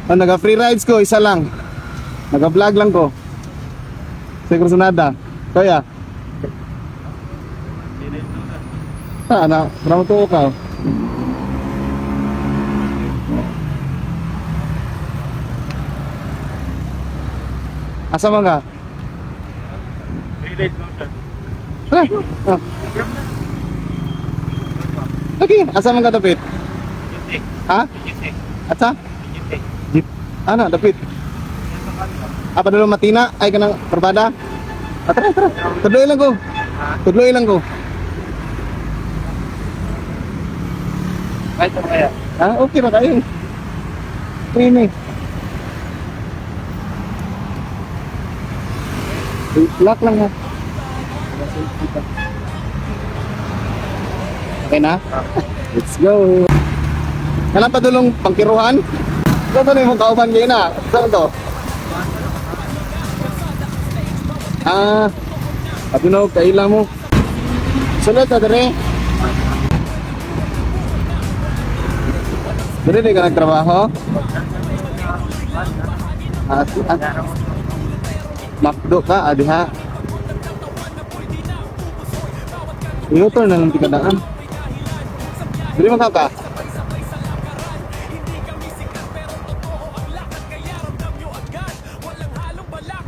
Oh, naga-free rides ko, isa lang. Naga-vlog lang ko. Sa Cruzonada. Kaya? Marami to ka. Asa man ka? Ah, ah. Okay, asa man ka dapit? Ha? Asa? Jeep. Ano, dapit? Apa dulu Matina? Ay kanang Barbada? Tara. Tudloy lang ko. Tudloy lang ko. Ay, ito kaya. Ah, okay ra kayo. Ini. Lock lang ha. Okay na? Let's go. Kailan pa dulong pangkiruhan? Ito na yung kauban kayo na. Saan to? Ah, Abinog, kailan mo. Sunod na dere. Dere di ka nagtrabaho? Makdo ka, adiha. U-turn na lang tikadaan. Dere mo ka?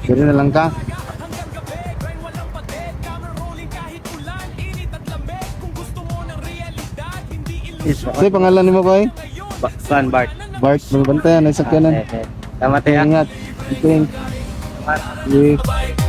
Dere na lang ka. Say, pangalan ni mo ba eh? Van Bart. Bart, mabantayan, ay sakyanan. Tama tayo. Ingat. Thank you.